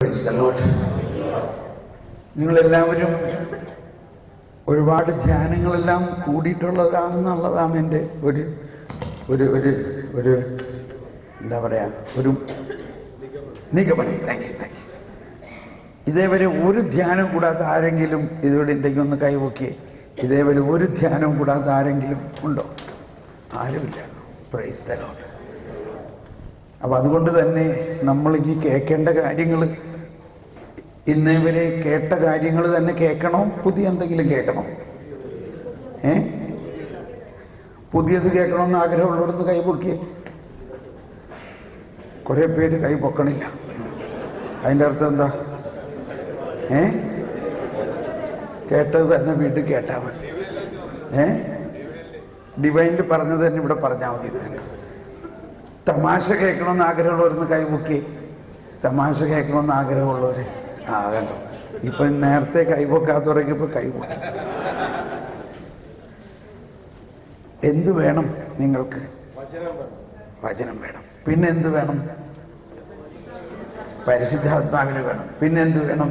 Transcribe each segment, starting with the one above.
Praise the Lord. നിങ്ങളെല്ലാവരും ഒരുപാട് ധ്യാനങ്ങളെല്ലാം കൂടിയിട്ടുള്ളവരാണെന്നുള്ളതാണ് എൻ്റെ ഒരു ഒരു ഒരു ഒരു എന്താ പറയുക, ഒരു നിഗമനം. Thank you. ഇതേവരെ ഒരു ധ്യാനം കൂടാത്ത ആരെങ്കിലും ഇതിവിടെ ഉണ്ടെങ്കിൽ ഒന്ന് കൈവക്കിയേ. ഇതേവരെ ഒരു ധ്യാനം കൂടാത്ത ആരെങ്കിലും ഉണ്ടോ? ആരുമില്ല. Praise the Lord. അപ്പം അതുകൊണ്ട് തന്നെ നമ്മൾ ഈ കേൾക്കേണ്ട കാര്യങ്ങൾ, ഇന്നേവരെ കേട്ട കാര്യങ്ങൾ തന്നെ കേൾക്കണോ? പുതിയ എന്തെങ്കിലും കേൾക്കണോ? പുതിയത് കേൾക്കണമെന്ന് ആഗ്രഹമുള്ളവരൊന്ന് കൈപൊക്കിയേ. കുറേ പേര് കൈ പൊക്കണില്ല. അതിൻ്റെ അർത്ഥം എന്താ? കേട്ടത് തന്നെ വീട്ടിൽ കേട്ടാൽ മതി. ഡിവൈനിൽ പറഞ്ഞത് തന്നെ ഇവിടെ പറഞ്ഞാൽ മതി. തമാശ കേൾക്കണമെന്ന് ആഗ്രഹമുള്ളവരൊന്ന് കൈപൊക്കി. തമാശ കേൾക്കണമെന്ന് ആഗ്രഹമുള്ളവർ കണ്ടോ. ഇപ്പം നേരത്തെ കൈപൊക്കാത്തവരൊക്കെ ഇപ്പം കൈപൊക്കി. എന്ത് വേണം നിങ്ങൾക്ക്? വചനം വേണം. പിന്നെ എന്ത് വേണം? പരിശുദ്ധാത്മാവിന് വേണം. പിന്നെ എന്ത് വേണം?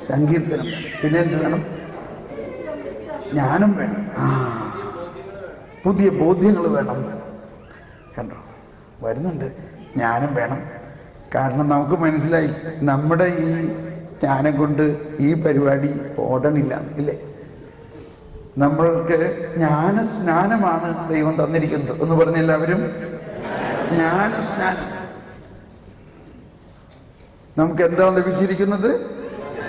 സങ്കീർത്തനം. പിന്നെ എന്ത് വേണം? ജ്ഞാനം വേണം. പുതിയ ബോധ്യങ്ങൾ വേണം. കണ്ടോ, വരുന്നുണ്ട്. ജ്ഞാനം വേണം. കാരണം നമുക്ക് മനസ്സിലായി നമ്മുടെ ഈ ജ്ഞാനം കൊണ്ട് ഈ പരിപാടി ഓടണില്ല, ഇല്ലേ? നമ്മൾക്ക് ജ്ഞാനസ്നാനമാണ് ദൈവം തന്നിരിക്കുന്നത്. എന്ന് പറഞ്ഞ എല്ലാവരും ജ്ഞാനസ്നാനം. നമുക്ക് എന്താ ലഭിച്ചിരിക്കുന്നത്?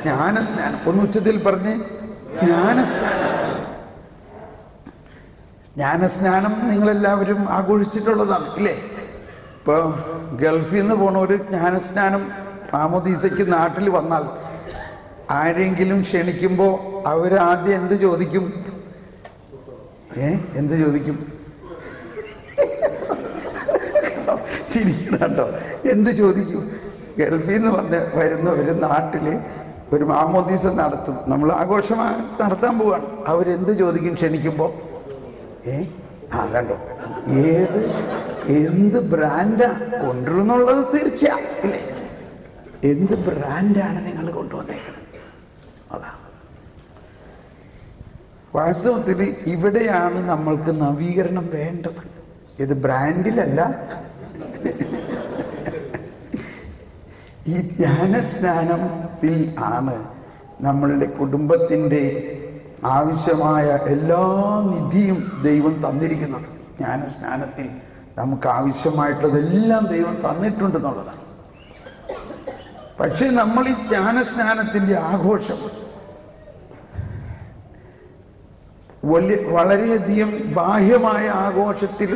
ജ്ഞാനസ്നാനം. ഒന്ന് ഉച്ചത്തിൽ പറഞ്ഞ് ജ്ഞാനസ്നാനം. ജ്ഞാനസ്നാനം നിങ്ങളെല്ലാവരും ആഘോഷിച്ചിട്ടുള്ളതാണ്, ഇല്ലേ? ഇപ്പോൾ ഗൾഫിൽ നിന്ന് പോണവർ ജ്ഞാനസ്നാനം മാമോദീസയ്ക്ക് നാട്ടിൽ വന്നാൽ ആരെങ്കിലും ക്ഷണിക്കുമ്പോൾ അവരാദ്യം എന്ത് ചോദിക്കും? എന്ത് ചോദിക്കും? ചിരിക്കണോ? എന്ത് ചോദിക്കും? ഗൾഫിൽ നിന്ന് വരുന്നവർ നാട്ടിൽ ഒരു മാമോദീസ നടത്തും. നമ്മൾ ആഘോഷമായി നടത്താൻ പോവാണ്. അവരെന്ത് ചോദിക്കും ക്ഷണിക്കുമ്പോൾ? കണ്ടോ, എന്ത് ബ്രാൻഡാണ് കൊണ്ടുവരുന്നുള്ളത് തീർച്ചയാ, ഇല്ലേ? എന്ത് ബ്രാൻഡാണ് നിങ്ങൾ കൊണ്ടുവന്നേക്കുന്നത്? അതാ വാസ്തവത്തിൽ ഇവിടെയാണ് നമ്മൾക്ക് നവീകരണം വേണ്ടത്. ഇത് ബ്രാൻഡിലല്ല. ഈ ജ്ഞാനസ്നാനത്തിൽ ആണ് നമ്മളുടെ കുടുംബത്തിൻ്റെ ആവശ്യമായ എല്ലാ നിധിയും ദൈവം തന്നിരിക്കുന്നത്. ജ്ഞാനസ്നാനത്തിൽ നമുക്ക് ആവശ്യമായിട്ടുള്ളതെല്ലാം ദൈവം തന്നിട്ടുണ്ടെന്നുള്ളതാണ്. പക്ഷെ നമ്മൾ ഈ ജ്ഞാനസ്നാനത്തിൻ്റെ ആഘോഷം വളരെയധികം ബാഹ്യമായ ആഘോഷത്തിൽ,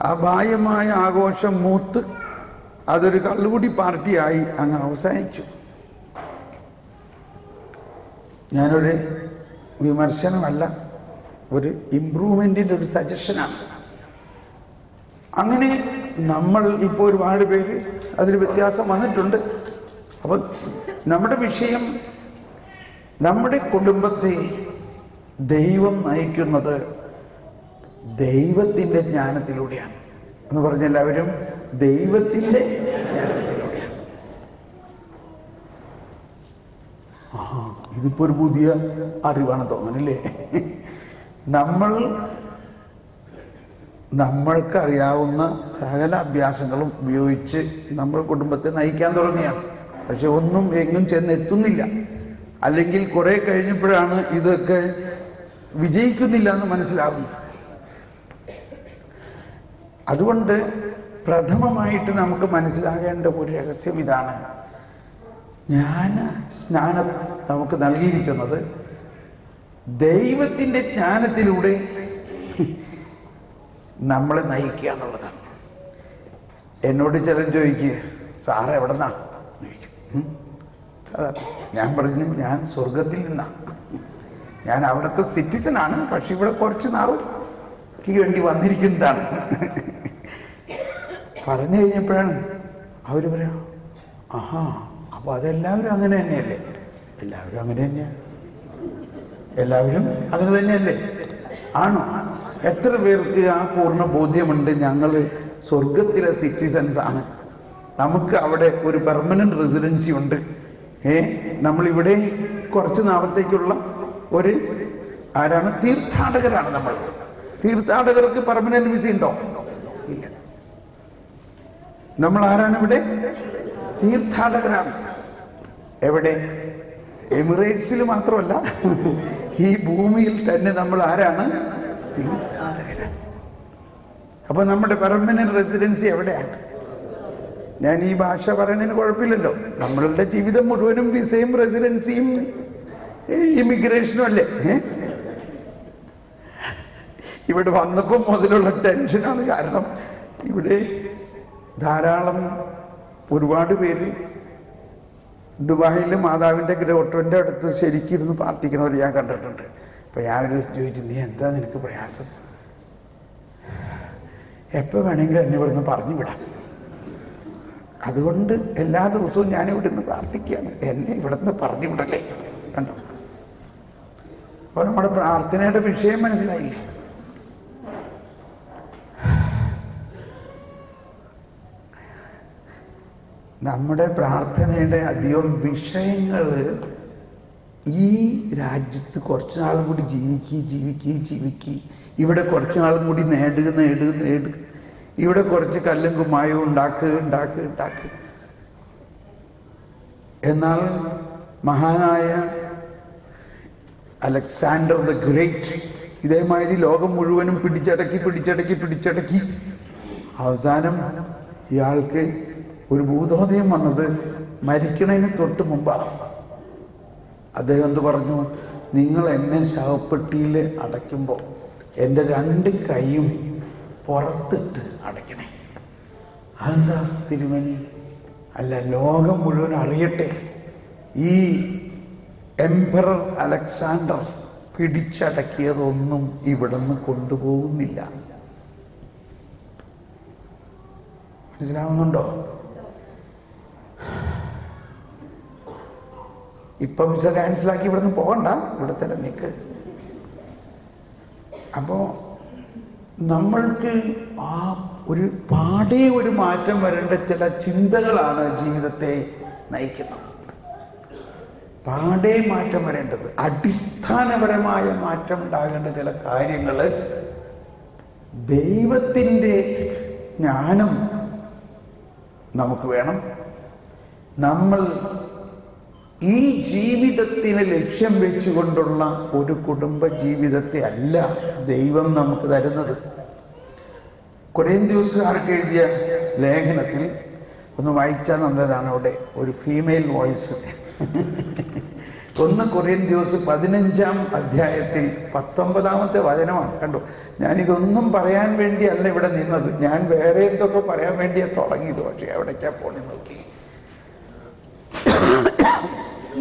ആ ബാഹ്യമായ ആഘോഷം മൂത്ത് അതൊരു കള്ളുകുടി പാർട്ടിയായി അങ്ങ് അവസാനിച്ചു. ഞാനൊരു വിമർശനമല്ല, ഒരു ഇംപ്രൂവ്മെൻറ്റിൻ്റെ ഒരു സജഷനാണ്. അങ്ങനെ നമ്മൾ ഇപ്പോൾ ഒരുപാട് പേര് അതിൽ വ്യത്യാസം വന്നിട്ടുണ്ട്. അപ്പം നമ്മുടെ വിഷയം, നമ്മുടെ കുടുംബത്തെ ദൈവം നയിക്കുന്നത് ദൈവത്തിൻ്റെ ജ്ഞാനത്തിലൂടെയാണ്. എന്ന് പറഞ്ഞ എല്ലാവരും ദൈവത്തിൻ്റെ ജ്ഞാനത്തിലൂടെയാണ്. ഇതിപ്പോൾ ഒരു പുതിയ അറിവാണ് തോന്നുന്നില്ലേ? നമ്മൾക്കറിയാവുന്ന സകല അഭ്യാസങ്ങളും ഉപയോഗിച്ച് നമ്മൾ കുടുംബത്തെ നയിക്കാൻ തുടങ്ങിയാണ്. പക്ഷെ ഒന്നും എങ്ങും ചെന്നെത്തുന്നില്ല. അല്ലെങ്കിൽ കുറെ കഴിഞ്ഞപ്പോഴാണ് ഇതൊക്കെ വിജയിക്കുന്നില്ല എന്ന് മനസ്സിലാവുന്നത്. അതുകൊണ്ട് പ്രഥമമായിട്ട് നമുക്ക് മനസ്സിലാകേണ്ട ഒരു രഹസ്യം ഇതാണ്. ജ്ഞാനസ്നാനം നമുക്ക് നൽകിയിരിക്കുന്നത് ദൈവത്തിൻ്റെ ജ്ഞാനത്തിലൂടെ നമ്മളെ നയിക്കുക എന്നുള്ളതാണ്. എന്നോട് ചിലർ ചോദിക്കുക, സാറ് എവിടെ നിന്നാ ചോദിക്കും. സാധാരണ ഞാൻ പറഞ്ഞു, ഞാൻ സ്വർഗത്തിൽ നിന്നാണ്. ഞാൻ അവിടുത്തെ സിറ്റിസനാണ്. പക്ഷെ ഇവിടെ കുറച്ച് നാൾക്ക് വേണ്ടി വന്നിരിക്കുന്നതാണ്. പറഞ്ഞു കഴിഞ്ഞപ്പോഴാണ് അവർ പറയാ, അപ്പോൾ അതെല്ലാവരും അങ്ങനെ തന്നെയല്ലേ? എല്ലാവരും അങ്ങനെ തന്നെയാണ്. എല്ലാവരും അങ്ങനെ തന്നെയല്ലേ? ആണോ? എത്ര പേർക്ക് ആ പൂർണ്ണ ബോധ്യമുണ്ട് ഞങ്ങൾ സ്വർഗത്തിലെ സിറ്റിസൺസ് ആണ്. നമുക്ക് അവിടെ ഒരു പെർമനന്റ് റെസിഡൻസി ഉണ്ട്. നമ്മളിവിടെ കുറച്ച് നാളത്തേക്കുള്ള ഒരു ആരാണ്? തീർത്ഥാടകരാണ് നമ്മൾ. തീർത്ഥാടകർക്ക് പെർമനന്റ് വിസ ഉണ്ടോ? ഇല്ല. നമ്മൾ ആരാണ് ഇവിടെ? തീർത്ഥാടകരാണ്. എവിടെ? എമിറേറ്റ്സിൽ മാത്രമല്ല, ഈ ഭൂമിയിൽ തന്നെ നമ്മൾ ആരാണ്? തീർത്ഥാടകരാണ്. അപ്പൊ നമ്മുടെ പെർമനന്റ് റെസിഡൻസി എവിടെയാണ്? ഞാൻ ഈ ഭാഷ പറയുന്നതിന് കുഴപ്പമില്ലല്ലോ. നമ്മളുടെ ജീവിതം മുഴുവനും വിസയും റെസിഡൻസിയും ഇമിഗ്രേഷനും അല്ലേ? ഇവിടെ വന്നപ്പോൾ മുതലുള്ള ടെൻഷനാണ്. കാരണം ഇവിടെ ധാരാളം ഒരുപാട് പേര് ദുബായിൽ മാതാവിൻ്റെ ഗ്രോട്ടോൻ്റെ അടുത്ത് ശരിക്കിരുന്ന് പ്രാർത്ഥിക്കുന്നവർ ഞാൻ കണ്ടിട്ടുണ്ട്. അപ്പോൾ ഞാൻ ചോദിച്ചു, നീ എന്താ നിനക്ക് പ്രയാസം? എപ്പോൾ വേണമെങ്കിലും എന്നെ ഇവിടുന്ന് പറഞ്ഞു വിടാം. അതുകൊണ്ട് എല്ലാ ദിവസവും ഞാൻ ഇവിടുന്ന് പ്രാർത്ഥിക്കുകയാണ്, എന്നെ ഇവിടുന്ന് പറഞ്ഞു വിടല്ലേ. കണ്ടോ? അപ്പോൾ നമ്മുടെ പ്രാർത്ഥനയുടെ വിഷയം മനസ്സിലായില്ലേ? നമ്മുടെ പ്രാർത്ഥനയുടെ അധികം വിഷയങ്ങൾ ഈ രാജ്യത്ത് കുറച്ച് നാളും കൂടി ജീവിക്കുക, ഇവിടെ കുറച്ച് നാളും കൂടി നേടുക, ഇവിടെ കുറച്ച് കല്ലും കുമ്മായവും ഉണ്ടാക്കുക. എന്നാൽ മഹാനായ അലക്സാണ്ടർ ദ ഗ്രേറ്റ് ഇതേമാതിരി ലോകം മുഴുവനും പിടിച്ചടക്കി അവസാനം ഇയാൾക്ക് ഒരു ഭൂതോദയം വന്നത് മരിക്കണതിന് തൊട്ട് മുമ്പാണ്. അദ്ദേഹം എന്ത് പറഞ്ഞു? നിങ്ങൾ എന്നെ ശവപ്പെട്ടിയിൽ അടയ്ക്കുമ്പോൾ എൻ്റെ 2 കൈയും പുറത്തിട്ട് അടയ്ക്കണേ. അതെന്താ തിരുമേനി? അല്ല, ലോകം മുഴുവൻ അറിയട്ടെ, ഈ എംപറർ അലക്സാണ്ടർ പിടിച്ചടക്കിയതൊന്നും ഇവിടുന്ന് കൊണ്ടുപോകുന്നില്ല. മനസ്സിലാവുന്നുണ്ടോ? ഇപ്പം വിസ ക്യാൻസലാക്കി ഇവിടുന്ന് പോകണ്ട, ഇവിടെ തന്നെ നിൽക്ക്. അപ്പോൾ നമ്മൾക്ക് ആ പാടെ ഒരു മാറ്റം വരേണ്ട ചില ചിന്തകളാണ് ജീവിതത്തെ നയിക്കുന്നത്. പാടെ മാറ്റം വരേണ്ടത്, അടിസ്ഥാനപരമായ മാറ്റം ഉണ്ടാകേണ്ട ചില കാര്യങ്ങൾ, ദൈവത്തിൻ്റെ ജ്ഞാനം നമുക്ക് വേണം. നമ്മൾ ഈ ജീവിതത്തിന് ലക്ഷ്യം വെച്ചുകൊണ്ടുള്ള ഒരു കുടുംബ ജീവിതത്തെ അല്ല ദൈവം നമുക്ക് തരുന്നത്. കൊരിന്ത്യൻകാർക്ക് എഴുതിയ ലേഖനത്തിൽ ഒന്ന് വായിച്ചാൽ നല്ലതാണ്. അവിടെ ഒരു ഫീമെയിൽ വോയിസ്. 1 കൊരിന്ത്യർ 15-ാം അധ്യായത്തിൽ 19-ാമത്തെ വചനമാണ്. കണ്ടു, ഞാനിതൊന്നും പറയാൻ വേണ്ടിയല്ല ഇവിടെ നിന്നത്, ഞാൻ വേറെ എന്തൊക്കെ പറയാൻ വേണ്ടിയാണ് തുടങ്ങിയത്. പക്ഷേ എവിടേക്കാ പോണി നോക്കി.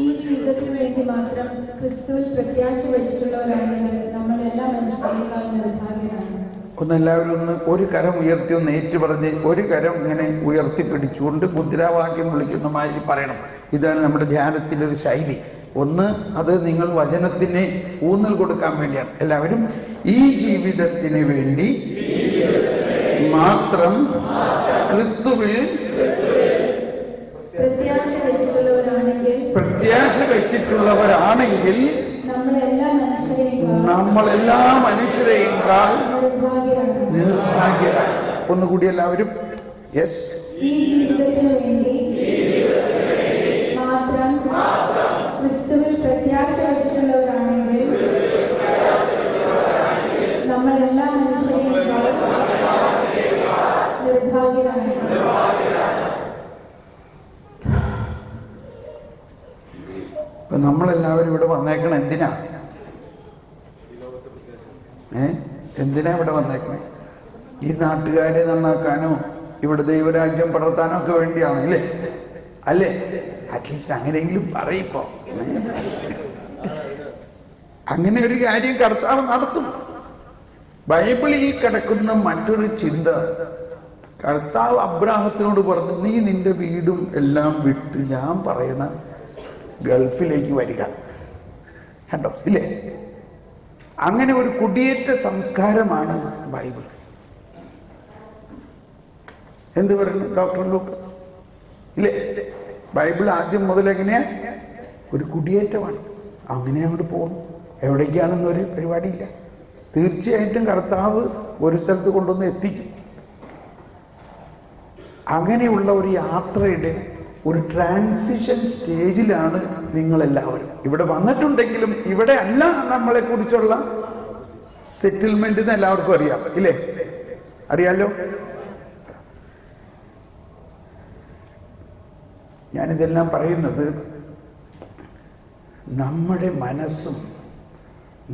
ഈ ജീവിതത്തിന് വേണ്ടി മാത്രം ക്രിസ്തുവിൽ പ്രത്യാശ വെച്ചിട്ടുള്ളവരാണെങ്കിൽ നമ്മൾ എല്ലാ മനുഷ്യരെക്കാളും നിർഭാഗ്യരാണ്. ഒന്നെല്ലാവരും ഒരു കരം ഉയർത്തി ഒന്ന് ഏറ്റു പറഞ്ഞ് ഒരു കരം ഇങ്ങനെ ഉയർത്തിപ്പിടിച്ചുകൊണ്ട് മുദ്രാവാക്യം വിളിക്കുന്ന മാതിരി പറയണം. ഇതാണ് നമ്മുടെ ധ്യാനത്തിൻ്റെ ഒരു ശൈലി. അത് നിങ്ങൾ വചനത്തിന് ഊന്നൽ കൊടുക്കാൻ വേണ്ടിയാണ്. എല്ലാവരും ഈ ജീവിതത്തിന് വേണ്ടി മാത്രം ക്രിസ്തുവിൽ പ്രത്യാശ വെച്ചിട്ടുള്ളവരാണെങ്കിൽ നമ്മളെല്ലാ മനുഷ്യരെയും നിർഭാഗ്യരാണ്. ഒന്നുകൂടി എല്ലാവരും യെസ്. ഈ ജീവിതത്തിന് വേണ്ടി മാത്രം ക്രിസ്തുവിൽ പ്രത്യാശ വെച്ചിട്ടുള്ളവരാണെങ്കിൽ നമ്മളെല്ലാ മനുഷ്യരെയും നിർഭാഗ്യരാണ്. ഇപ്പം നമ്മളെല്ലാവരും ഇവിടെ വന്നേക്കണം എന്തിനാ? എന്തിനാ ഇവിടെ വന്നേക്കണേ? ഈ നാട്ടുകാരെ നന്നാക്കാനോ ഇവിടെ ദൈവരാജ്യം പടർത്താനോ ഒക്കെ വേണ്ടിയാണ് അല്ലേ? അറ്റ്ലീസ്റ്റ് അങ്ങനെയെങ്കിലും പറയിപ്പോ. അങ്ങനെ ഒരു കാര്യം കർത്താവ് നടത്തും. ബൈബിളിൽ കിടക്കുന്ന മറ്റൊരു ചിന്ത, കർത്താവ് അബ്രാഹത്തിനോട് പറഞ്ഞു, നീ നിന്റെ വീടും എല്ലാം വിട്ട് ഞാൻ പറയണ ഗൾഫിലേക്ക് വരിക. കണ്ടോ ഇല്ലേ? അങ്ങനെ ഒരു കുടിയേറ്റ സംസ്കാരമാണ് ബൈബിൾ. എന്ത് പറയുന്നു ഡോക്ടർ ലൂക്കോസ്? ഇല്ലേ? ബൈബിൾ ആദ്യം മുതൽ എങ്ങനെയാ? ഒരു കുടിയേറ്റമാണ്. അങ്ങനെ അങ്ങോട്ട് പോകുന്നു. എവിടേക്കാണെന്നൊരു പരിപാടിയില്ല. തീർച്ചയായിട്ടും കർത്താവ് ഒരു സ്ഥലത്ത് കൊണ്ടുവന്ന് എത്തിക്കും. അങ്ങനെയുള്ള ഒരു യാത്രയുടെ ഒരു ട്രാൻസിഷൻ സ്റ്റേജിലാണ് നിങ്ങളെല്ലാവരും. ഇവിടെ വന്നിട്ടുണ്ടെങ്കിലും ഇവിടെ അല്ല നമ്മളെ കുറിച്ചുള്ള സെറ്റിൽമെന്റ് എന്ന് എല്ലാവർക്കും അറിയാം, ഇല്ലേ? അറിയാലോ. ഞാനിതെല്ലാം പറയുന്നത് നമ്മുടെ മനസ്സും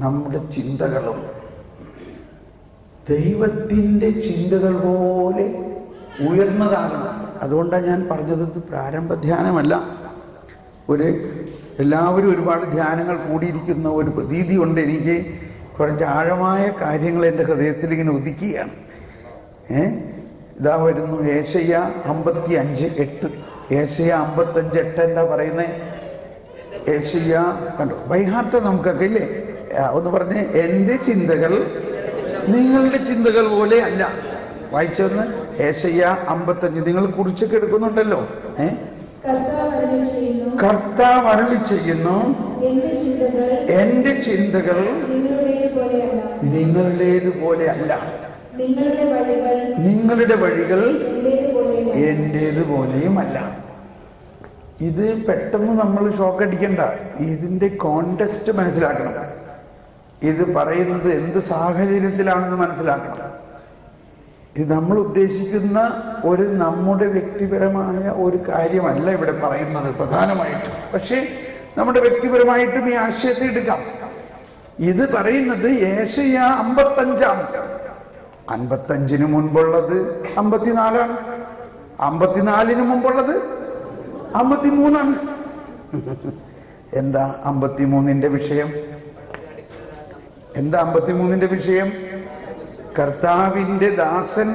നമ്മുടെ ചിന്തകളും ദൈവത്തിൻ്റെ ചിന്തകൾ പോലെ ഉയർന്നതാകണം. അതുകൊണ്ടാണ് ഞാൻ പറഞ്ഞത് ഇത് പ്രാരംഭ ധ്യാനമല്ല. എല്ലാവരും ഒരുപാട് ധ്യാനങ്ങൾ കൂടിയിരിക്കുന്ന ഒരു പ്രതീതി കൊണ്ട് എനിക്ക് കുറച്ച് ആഴമായ കാര്യങ്ങൾ എൻ്റെ ഹൃദയത്തിൽ ഇങ്ങനെ ഉദിക്കുകയാണ്. ഇതാ വരുന്നു യേശയ്യ 55:8. യേശയ്യ 55:8 എന്താ പറയുന്നത്? യേശയ്യ കണ്ടോ, ബൈഹാർട്ട് നമുക്കൊക്കെ ഇല്ലേ? ഒന്ന് പറഞ്ഞ്, എൻ്റെ ചിന്തകൾ നിങ്ങളുടെ ചിന്തകൾ പോലെ അല്ല. വായിച്ചൊന്ന് യേശയ്യ 55. നിങ്ങൾ കുറിച്ചൊക്കെ എടുക്കുന്നുണ്ടല്ലോ. കർത്താവ് അരുളി ചെയ്യുന്നു, എൻ്റെ ചിന്തകൾ നിങ്ങളുടേതുപോലെ അല്ല, നിങ്ങളുടെ വഴികൾ എന്റേതുപോലെയും അല്ല. ഇത് പെട്ടെന്ന് നമ്മൾ ഷോക്ക് അടിക്കണ്ട. ഇതിന്റെ കോണ്ടെക്സ്റ്റ് മനസ്സിലാക്കണം. ഇത് പറയുന്നത് എന്ത് സാഹചര്യത്തിലാണെന്ന് മനസ്സിലാക്കണം. ഇത് നമ്മൾ ഉദ്ദേശിക്കുന്ന നമ്മുടെ വ്യക്തിപരമായ ഒരു കാര്യമല്ല ഇവിടെ പറയുന്നത് പ്രധാനമായിട്ടും. പക്ഷേ നമ്മുടെ വ്യക്തിപരമായിട്ടും ഈ ആശയത്തെ എടുക്കാം. ഇത് പറയുന്നത് യേശയ്യ 55. 55 മുൻപുള്ളത് 54. 54 മുമ്പുള്ളത് 53. എന്താ 53ന്റെ വിഷയം? എന്താ 53ന്റെ വിഷയം? കർത്താവിൻ്റെ ദാസൻ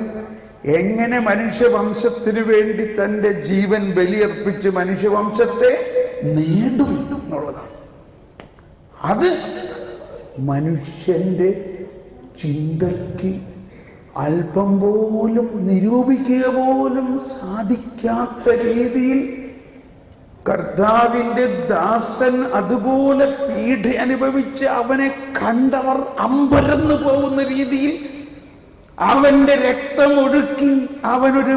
എങ്ങനെ മനുഷ്യവംശത്തിനു വേണ്ടി തൻ്റെ ജീവൻ ബലിയർപ്പിച്ച് മനുഷ്യവംശത്തെ നേടും എന്നുള്ളതാണ്. അത് മനുഷ്യന്റെ ചിന്തയ്ക്ക് അല്പം പോലും നിരൂപിക്കുക പോലും സാധിക്കാത്ത രീതിയിൽ കർത്താവിൻ്റെ ദാസൻ അതുപോലെ പീഡ അനുഭവിച്ച് അവനെ കണ്ടവർ അമ്പരന്ന് പോകുന്ന രീതിയിൽ അവന്റെ രക്തം ഒഴുക്കി അവനൊരു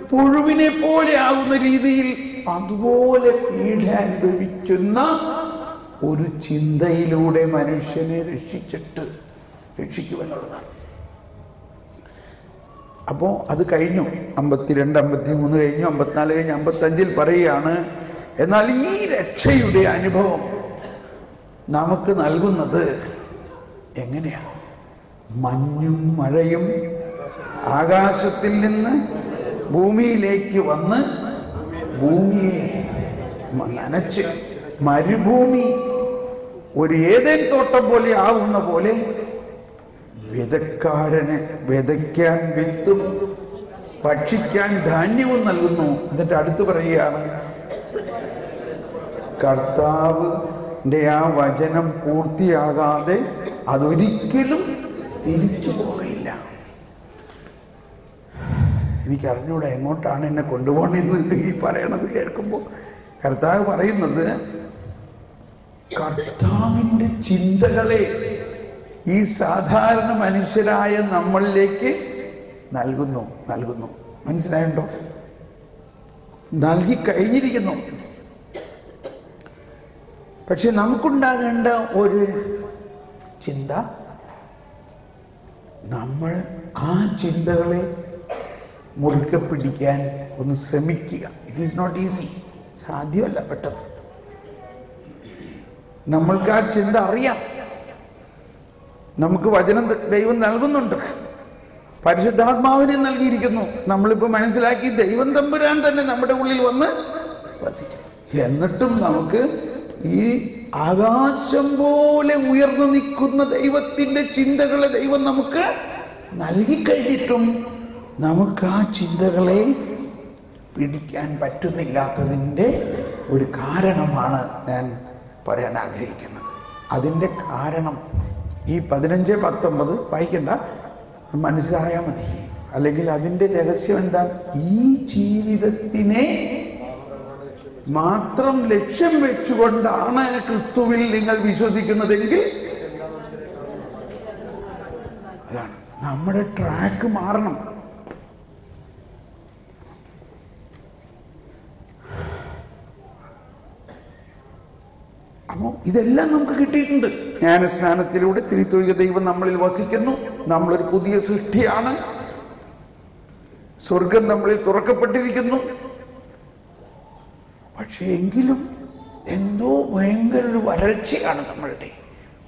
പുഴുവിനെ പോലെ ആകുന്ന രീതിയിൽ അതുപോലെ പീഡ അനുഭവിക്കുന്ന ഒരു ചിന്തയിലൂടെ മനുഷ്യനെ രക്ഷിക്കുമെന്നുള്ളതാണ്. അപ്പോൾ അത് കഴിഞ്ഞു. 52, 53 കഴിഞ്ഞു, 54 കഴിഞ്ഞു. 55 പറയുകയാണ്, എന്നാൽ ഈ രക്ഷയുടെ അനുഭവം നമുക്ക് നൽകുന്നത് എങ്ങനെയാണ്? മഞ്ഞും മഴയും ആകാശത്തിൽ നിന്ന് ഭൂമിയിലേക്ക് വന്ന് ഭൂമിയെ നനച്ച് മരുഭൂമി ഒരു ഏതേൻ തോട്ടം പോലെ ആവുന്ന പോലെ വിതക്കാരന് വിതയ്ക്കാൻ വിത്തും ഭക്ഷിക്കാൻ ധാന്യവും നൽകുന്നു. എന്നിട്ട് അടുത്ത് പറയുകയാണ്, കർത്താവിൻ്റെ ആ വചനം പൂർത്തിയാകാതെ അതൊരിക്കലും തിരിച്ചു പോകയില്ല. എനിക്കറിഞ്ഞൂടെ എങ്ങോട്ടാണ് എന്നെ കൊണ്ടുപോകണമെന്ന് ഈ പറയണത് കേൾക്കുമ്പോൾ. കർത്താവ് പറയുന്നത് കർത്താവിൻ്റെ ചിന്തകളെ ഈ സാധാരണ മനുഷ്യരായ നമ്മളിലേക്ക് നൽകുന്നു. മനസ്സിലായുണ്ടോ? നൽകി കഴിഞ്ഞിരിക്കുന്നു. പക്ഷെ നമുക്കുണ്ടാകേണ്ട ഒരു ചിന്ത, നമ്മൾ ആ ചിന്തകളെ മുറുക്കെ പിടിക്കാൻ ഒന്ന് ശ്രമിക്കുക. It is not easy. സാധ്യമല്ല പെട്ടെന്ന്. നമ്മൾക്ക് ആ ചിന്ത അറിയാം. നമുക്ക് വചനം ദൈവം നൽകുന്നുണ്ട്, പരിശുദ്ധാത്മാവിനെ നൽകിയിരിക്കുന്നു. നമ്മളിപ്പോൾ മനസ്സിലാക്കി ദൈവം തമ്പുരാൻ തന്നെ നമ്മുടെ ഉള്ളിൽ വന്ന് വസിക്കും. എന്നിട്ടും നമുക്ക് ഈ ആകാശം പോലെ ഉയർന്നു നിൽക്കുന്ന ദൈവത്തിൻ്റെ ചിന്തകളെ ദൈവം നമുക്ക് നൽകിക്കഴിഞ്ഞിട്ടും നമുക്ക് ആ ചിന്തകളെ പിടിക്കാൻ പറ്റുന്നില്ലാത്തതിൻ്റെ ഒരു കാരണമാണ് ഞാൻ പറയാൻ ആഗ്രഹിക്കുന്നത്. അതിൻ്റെ കാരണം ഈ 15-19 വായിക്കണ്ട, മനസ്സിലായാൽ മതി. അല്ലെങ്കിൽ അതിൻ്റെ രഹസ്യം എന്താ? ഈ ജീവിതത്തിനെ മാത്രം ലക്ഷ്യം വെച്ചുകൊണ്ടാണ് ക്രിസ്തുവിൽ നിങ്ങൾ വിശ്വസിക്കുന്നതെങ്കിൽ അതാണ് നമ്മുടെ ട്രാക്ക് മാറണം. അപ്പോൾ ഇതെല്ലാം നമുക്ക് കിട്ടിയിട്ടുണ്ട്. ജ്ഞാനസ്നാനത്തിലൂടെ തിരുത്തൊഴുകിയ ദൈവം നമ്മളിൽ വസിക്കുന്നു. നമ്മളൊരു പുതിയ സൃഷ്ടിയാണ്. സ്വർഗം നമ്മളിൽ തുറക്കപ്പെട്ടിരിക്കുന്നു. പക്ഷെ എങ്കിലും എന്തോ ഭയങ്കര ഒരു വരൾച്ചയാണ് നമ്മളുടെ.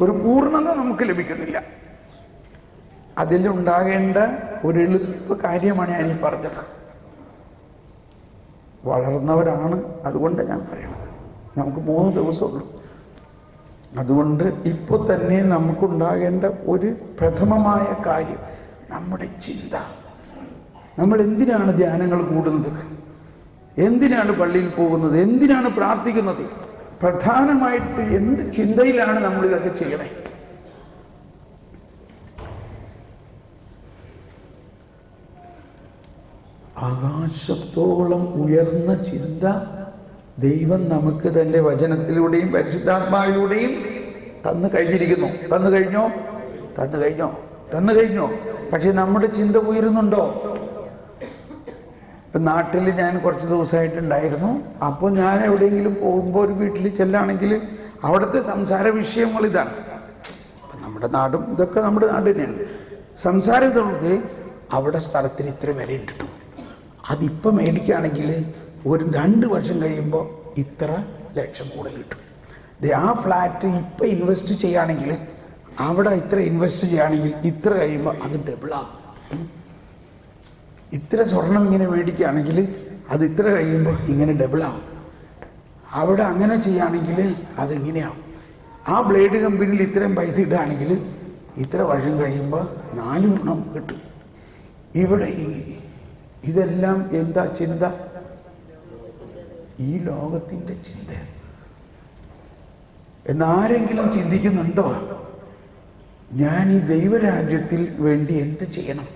ഒരു പൂർണ്ണത നമുക്ക് ലഭിക്കുന്നില്ല. അതിലുണ്ടാകേണ്ട ഒരു എളുപ്പ കാര്യമാണ് ഞാനീ പറഞ്ഞത്. വളർന്നവരാണ്, അതുകൊണ്ട് ഞാൻ പറയണത്. നമുക്ക് 3 ദിവസമുള്ളൂ. അതുകൊണ്ട് ഇപ്പോൾ തന്നെ നമുക്കുണ്ടാകേണ്ട ഒരു പ്രഥമമായ കാര്യം നമ്മുടെ ചിന്ത. നമ്മൾ എന്തിനാണ് ധ്യാനങ്ങൾ കൂടുന്നത്? എന്തിനാണ് പള്ളിയിൽ പോകുന്നത്? എന്തിനാണ് പ്രാർത്ഥിക്കുന്നത്? പ്രധാനമായിട്ട് എന്ത് ചിന്തയിലാണ് നമ്മൾ ഇതൊക്കെ ചെയ്യണേ? ആകാശത്തോളം ഉയർന്ന ചിന്ത ദൈവം നമുക്ക് തൻ്റെ വചനത്തിലൂടെയും പരിശുദ്ധാത്മാവിലൂടെയും തന്നു കഴിഞ്ഞിരിക്കുന്നു. തന്നു കഴിഞ്ഞോ? പക്ഷെ നമ്മുടെ ചിന്ത ഉയരുന്നുണ്ടോ? ഇപ്പം നാട്ടിൽ ഞാൻ കുറച്ച് ദിവസമായിട്ടുണ്ടായിരുന്നു. അപ്പോൾ ഞാൻ എവിടെയെങ്കിലും പോകുമ്പോൾ ഒരു വീട്ടിൽ ചെല്ലുകയാണെങ്കിൽ അവിടുത്തെ സംസാര വിഷയങ്ങൾ ഇതാണ്. അപ്പം നമ്മുടെ നാടും ഇതൊക്കെ നമ്മുടെ നാട് തന്നെയാണ്. സംസാരം ഇതുള്ളത് അവിടെ സ്ഥലത്തിന് ഇത്ര വില ഇട്ടിട്ടു, അതിപ്പം മേടിക്കുകയാണെങ്കിൽ ഒരു 2 വർഷം കഴിയുമ്പോൾ ഇത്ര ലക്ഷം കൂടുതൽ കിട്ടും. ആ ഫ്ലാറ്റ് ഇപ്പം ഇൻവെസ്റ്റ് ചെയ്യുകയാണെങ്കിൽ അവിടെ ഇത്ര ഇൻവെസ്റ്റ് ചെയ്യുകയാണെങ്കിൽ ഇത്ര കഴിയുമ്പോൾ അത് ഡബിളാകും. ഇത്ര സ്വർണം ഇങ്ങനെ മേടിക്കുകയാണെങ്കിൽ അത് ഇത്ര കഴിയുമ്പോൾ ഇങ്ങനെ ഡബിളാകും. അവിടെ അങ്ങനെ ചെയ്യുകയാണെങ്കിൽ അതെങ്ങനെയാവും. ആ ബ്ലേഡ് കമ്പനിയിൽ ഇത്രയും പൈസ ഇടുകയാണെങ്കിൽ ഇത്ര വർഷം കഴിയുമ്പോൾ 4 ഗുണം കിട്ടും. ഇവിടെ ഇതെല്ലാം എന്താ ചിന്ത? ഈ ലോകത്തിൻ്റെ ചിന്ത. എന്നാരെങ്കിലും ചിന്തിക്കുന്നുണ്ടോ ഞാൻ ഈ ദൈവരാജ്യത്തിൽ വേണ്ടി എന്ത് ചെയ്യണം?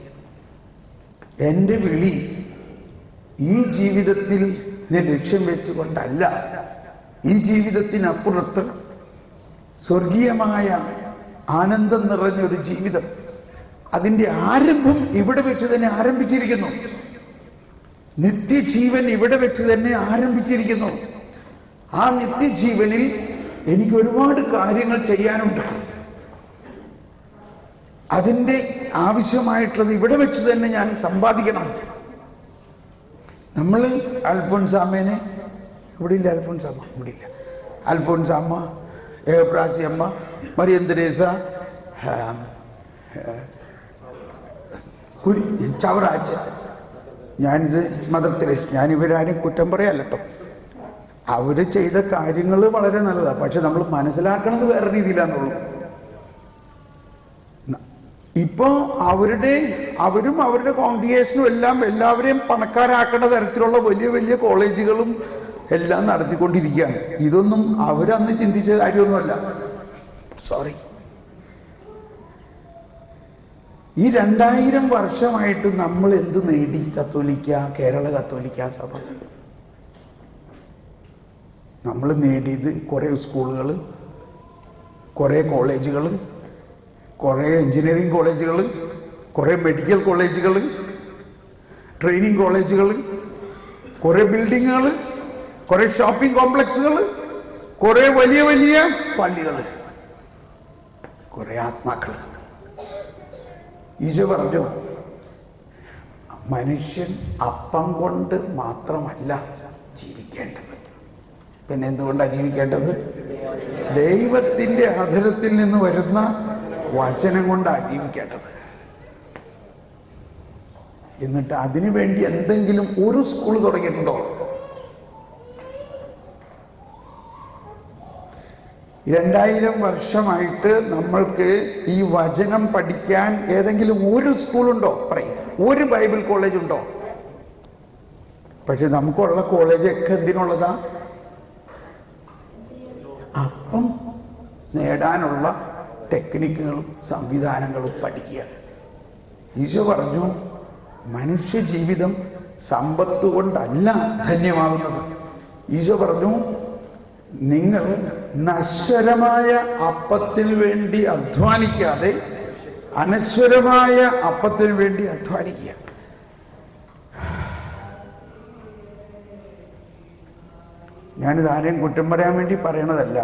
എൻ്റെ വിളി ഈ ജീവിതത്തിൽ ലക്ഷ്യം വെച്ചുകൊണ്ടല്ല. ഈ ജീവിതത്തിനപ്പുറത്ത് സ്വർഗീയമായ ആനന്ദം നിറഞ്ഞൊരു ജീവിതം, അതിൻ്റെ ആരംഭം ഇവിടെ വെച്ച് തന്നെ ആരംഭിച്ചിരിക്കുന്നു. നിത്യജീവൻ ഇവിടെ വെച്ച് തന്നെ ആരംഭിച്ചിരിക്കുന്നു. ആ നിത്യജീവനിൽ എനിക്ക് ഒരുപാട് കാര്യങ്ങൾ ചെയ്യാനുണ്ട്. അതിൻ്റെ ആവശ്യമായിട്ടുള്ളത് ഇവിടെ വെച്ച് തന്നെ ഞാൻ സമ്പാദിക്കണം. നമ്മൾ അൽഫോൻസാമ്മേനെ ഇവിടെ ഇല്ല, അൽഫോൻസാമ്മ ഇവിടെ ഇല്ല, അൽഫോൻസാമ്മ, ഏപ്രാസിയമ്മ, മറിയം തെരേസ, ചവറാച്ചൻ, ഞാനിത് മദർ തെരേസ, ഞാനിവരാരും കുറ്റം പറയാല്ല കേട്ടോ. അവർ ചെയ്ത കാര്യങ്ങൾ വളരെ നല്ലതാണ്. പക്ഷെ നമ്മൾ മനസ്സിലാക്കണത് വേറെ രീതിയിലാണെന്നുള്ളൂ. ഇപ്പോൾ അവരും അവരുടെ കോൺഗ്രിഗേഷനും എല്ലാം എല്ലാവരെയും പണക്കാരാക്കേണ്ട തരത്തിലുള്ള വലിയ വലിയ കോളേജുകളും എല്ലാം നടത്തിക്കൊണ്ടിരിക്കുകയാണ്. ഇതൊന്നും അവരന്ന് ചിന്തിച്ച കാര്യമൊന്നുമല്ല. സോറി. ഈ 2000 വർഷമായിട്ട് നമ്മൾ എന്ത് നേടി? കത്തോലിക്ക, കേരള കത്തോലിക്ക സഭ നമ്മൾ നേടിയത് കുറേ സ്കൂളുകൾ, കുറേ കോളേജുകൾ, കുറേ എഞ്ചിനീയറിംഗ് കോളേജുകൾ, കുറേ മെഡിക്കൽ കോളേജുകൾ, ട്രെയിനിങ് കോളേജുകൾ, കുറേ ബിൽഡിങ്ങുകൾ, കുറേ ഷോപ്പിംഗ് കോംപ്ലക്സുകൾ, കുറേ വലിയ വലിയ പള്ളികൾ, കുറേ ആത്മാക്കൾ. ഈശോ പറഞ്ഞു, മനുഷ്യൻ അപ്പം കൊണ്ട് മാത്രമല്ല ജീവിക്കേണ്ടത്. പിന്നെ എന്തുകൊണ്ടാണ് ജീവിക്കേണ്ടത്? ദൈവത്തിൻ്റെ അധരത്തിൽ നിന്ന് വരുന്ന വചനം കൊണ്ടാണ് ജീവിക്കേണ്ടത്. എന്നിട്ട് അതിനു വേണ്ടി എന്തെങ്കിലും ഒരു സ്കൂൾ തുടങ്ങിയിട്ടുണ്ടോ? 2000 വർഷമായിട്ട് നമ്മൾക്ക് ഈ വചനം പഠിക്കാൻ ഏതെങ്കിലും ഒരു സ്കൂളുണ്ടോ? പറയും. ഒരു ബൈബിൾ കോളേജ് ഉണ്ടോ? പക്ഷെ നമുക്കുള്ള കോളേജൊക്കെ എന്തിനുള്ളതാ? അപ്പം നേടാനുള്ള ടെക്നിക്കുകളും സംവിധാനങ്ങളും പഠിക്കുക. ഈശോ പറഞ്ഞു, മനുഷ്യ ജീവിതം സമ്പത്ത് കൊണ്ടല്ല ധന്യമാകുന്നത്. ഈശോ പറഞ്ഞു, നിങ്ങൾ നശ്വരമായ അപ്പത്തിന് വേണ്ടി അധ്വാനിക്കാതെ അനശ്വരമായ അപ്പത്തിന് വേണ്ടി അധ്വാനിക്കുക. ഞാനിത് ആരെയും കുറ്റം പറയാൻ വേണ്ടി പറയണതല്ല,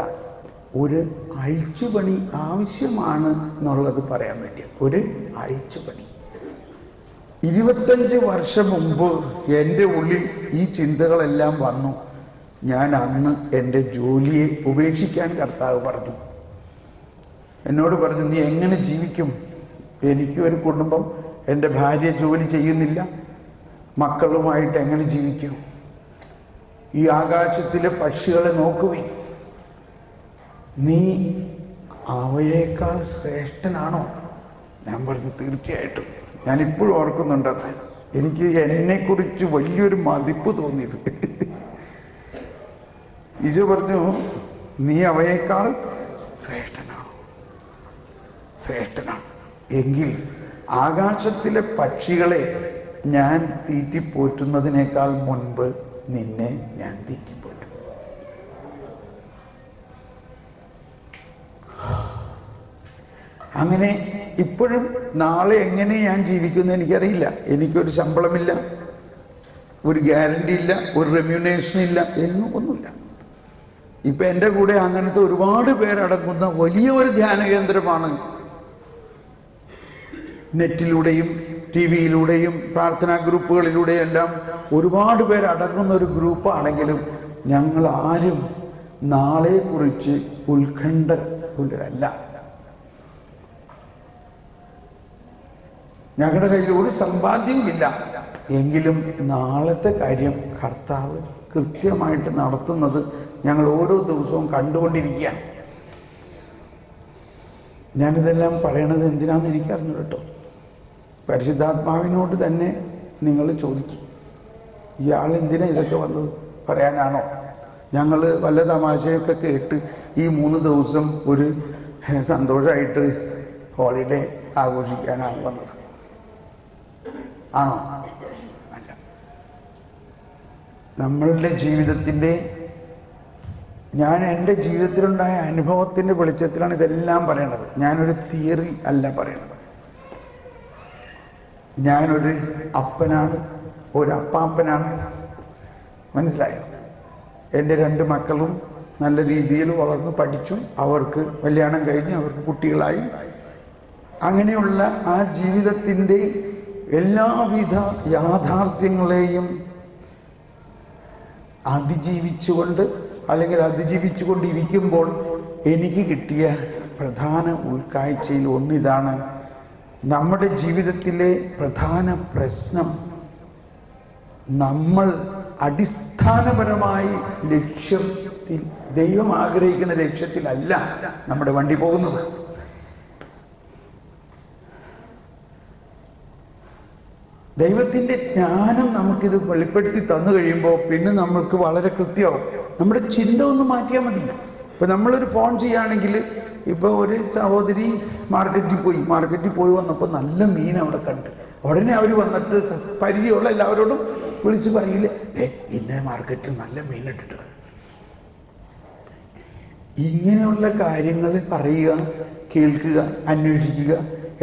ഒരു അഴിച്ചുപണി ആവശ്യമാണ് എന്നുള്ളത് പറയാൻ വേണ്ടി. ഒരു അഴിച്ചുപണി. 25 വർഷം മുമ്പ് എൻ്റെ ഉള്ളിൽ ഈ ചിന്തകളെല്ലാം വന്നു. ഞാൻ അന്ന് എൻ്റെ ജോലിയെ ഉപേക്ഷിക്കാൻ കർത്താവ് പറഞ്ഞു. എന്നോട് പറഞ്ഞു, നീ എങ്ങനെ ജീവിക്കും? എനിക്കൊരു കുടുംബം, എൻ്റെ ഭാര്യ ജോലി ചെയ്യുന്നില്ല, മക്കളുമായിട്ട് എങ്ങനെ ജീവിക്കും? ഈ ആകാശത്തിലെ പക്ഷികളെ നോക്കുവിൻ, നീ അവയേക്കാൾ ശ്രേഷ്ഠനാണോ? ഞാൻ പറഞ്ഞു, തീർച്ചയായിട്ടും. ഞാനിപ്പോഴും ഓർക്കുന്നുണ്ടത്. എനിക്ക് എന്നെക്കുറിച്ച് വലിയൊരു മതിപ്പ് തോന്നിയത്. ഈശോ പറഞ്ഞു, നീ അവയേക്കാൾ ശ്രേഷ്ഠനാണോ? ശ്രേഷ്ഠനാണ് എങ്കിൽ ആകാശത്തിലെ പക്ഷികളെ ഞാൻ തീറ്റിപ്പോറ്റുന്നതിനേക്കാൾ മുൻപ് നിന്നെ ഞാൻ തീറ്റിപ്പോറ്റും. അങ്ങനെ ഇപ്പോഴും നാളെ എങ്ങനെ ഞാൻ ജീവിക്കുമെന്ന് എനിക്കറിയില്ല. എനിക്കൊരു ശമ്പളമില്ല, ഒരു ഗ്യാരണ്ടി ഇല്ല, ഒരു റെമ്യൂണേഷൻ ഇല്ല, എന്നും ഒന്നുമില്ല. ഇപ്പം എൻ്റെ കൂടെ അങ്ങനത്തെ ഒരുപാട് പേരടങ്ങുന്ന വലിയ ഒരു ധ്യാന കേന്ദ്രമാണ്. നെറ്റിലൂടെയും TV-യിലൂടെയും പ്രാർത്ഥനാ ഗ്രൂപ്പുകളിലൂടെയും എല്ലാം ഒരുപാട് പേരടങ്ങുന്ന ഒരു ഗ്രൂപ്പാണെങ്കിലും ഞങ്ങൾ ആരും നാളെക്കുറിച്ച് ഉത്കണ്ഠരല്ല. ഞങ്ങളുടെ കയ്യിൽ ഒരു സമ്പാദ്യവുമില്ല. എങ്കിലും നാളത്തെ കാര്യം കർത്താവ് കൃത്യമായിട്ട് നടത്തുന്നത് ഞങ്ങൾ ഓരോ ദിവസവും കണ്ടുകൊണ്ടിരിക്കുകയാണ്. ഞാനിതെല്ലാം പറയണത് എന്തിനാണെന്ന് എനിക്കറിഞ്ഞു കേട്ടോ. പരിശുദ്ധാത്മാവിനോട് തന്നെ നിങ്ങൾ ചോദിക്കും, ഇയാൾ എന്തിനാ ഇതൊക്കെ വന്നത് പറയാനാണോ? ഞങ്ങൾ വല്ല തമാശയൊക്കെ കേട്ട് ഈ 3 ദിവസം ഒരു സന്തോഷമായിട്ട് ഹോളിഡേ ആഘോഷിക്കാനാണ് വന്നത് ആണോ? അല്ല. നമ്മളുടെ ജീവിതത്തിൻ്റെ, ഞാൻ എൻ്റെ ജീവിതത്തിലുണ്ടായ അനുഭവത്തിൻ്റെ വെളിച്ചത്തിലാണ് ഇതെല്ലാം പറയണത്. ഞാനൊരു തിയറി അല്ല പറയണത്. ഞാനൊരു അപ്പനാണ്, ഒരു അപ്പാപ്പനാണ്. മനസ്സിലായോ? എൻ്റെ 2 മക്കളും നല്ല രീതിയിൽ വളർന്നു പഠിച്ചു, അവർക്ക് കല്യാണം കഴിഞ്ഞ് അവർക്ക് കുട്ടികളായി. അങ്ങനെയുള്ള ആ ജീവിതത്തിൻ്റെ എല്ലാവിധ യാഥാർത്ഥ്യങ്ങളെയും അതിജീവിച്ചുകൊണ്ട് അല്ലെങ്കിൽ അതിജീവിച്ചുകൊണ്ടിരിക്കുമ്പോൾ എനിക്ക് കിട്ടിയ പ്രധാന ഉൾക്കാഴ്ചയിൽ ഒന്നിതാണ്: നമ്മുടെ ജീവിതത്തിലെ പ്രധാന പ്രശ്നം നമ്മൾ അടിസ്ഥാനപരമായി ലക്ഷ്യത്തിൽ, ദൈവം ആഗ്രഹിക്കുന്ന ലക്ഷ്യത്തിലല്ല നമ്മുടെ വണ്ടി പോകുന്നത്. ദൈവത്തിൻ്റെ ജ്ഞാനം നമുക്കിത് വെളിപ്പെടുത്തി തന്നു കഴിയുമ്പോൾ പിന്നെ നമ്മൾക്ക് വളരെ കൃത്യമാവും. നമ്മുടെ ചിന്ത ഒന്ന് മാറ്റിയാൽ മതി. ഇപ്പം നമ്മളൊരു ഫോൺ ചെയ്യുകയാണെങ്കിൽ, ഇപ്പോൾ ഒരു സഹോദരി മാർക്കറ്റിൽ പോയി വന്നപ്പോൾ നല്ല മീൻ അവിടെ കണ്ട്, ഉടനെ അവർ വന്നിട്ട് പരിചയമുള്ള എല്ലാവരോടും വിളിച്ച് പറയില്ലേ, ഇന്ന മാർക്കറ്റിൽ നല്ല മീൻ ഇട്ടിട്ടുണ്ട്. ഇങ്ങനെയുള്ള കാര്യങ്ങൾ പറയുക, കേൾക്കുക, അന്വേഷിക്കുക.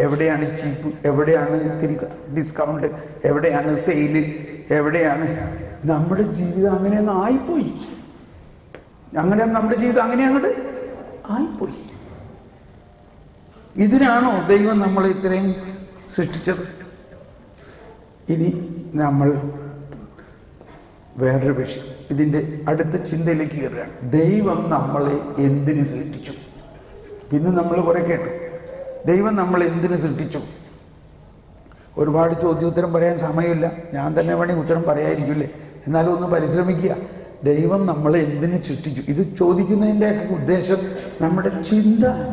എവിടെയാണ് ചീപ്പ്, എവിടെയാണ് ഇത്തിരി ഡിസ്കൗണ്ട്, എവിടെയാണ് സെയില്, എവിടെയാണ്. നമ്മുടെ ജീവിതം അങ്ങനെ അങ്ങ് ആയിപ്പോയി. നമ്മുടെ ജീവിതം അങ്ങനെ അങ്ങോട്ട് ആയിപ്പോയി. ഇതിനാണോ ദൈവം നമ്മളെ ഇത്രയും സൃഷ്ടിച്ചത്? ഇനി നമ്മൾ വേറൊരു വിഷയം, ഇതിൻ്റെ അടുത്ത ചിന്തയിലേക്ക് കയറുകയാണ്. ദൈവം നമ്മളെ എന്തിനു സൃഷ്ടിച്ചു? പിന്നെ നമ്മൾ കുറെ കേട്ടു, ദൈവം നമ്മളെ എന്തിനു സൃഷ്ടിച്ചു. ഒരുപാട് ചോദ്യോത്തരം പറയാൻ സമയമില്ല, ഞാൻ തന്നെ വേണമെങ്കിൽ ഉത്തരം പറയാതിരിക്കില്ലേ. എന്നാലും ഒന്ന് പരിശ്രമിക്കുക. ദൈവം നമ്മളെ എന്തിനു സൃഷ്ടിച്ചു? ഇത് ചോദിക്കുന്നതിൻ്റെയൊക്കെ ഉദ്ദേശം നമ്മുടെ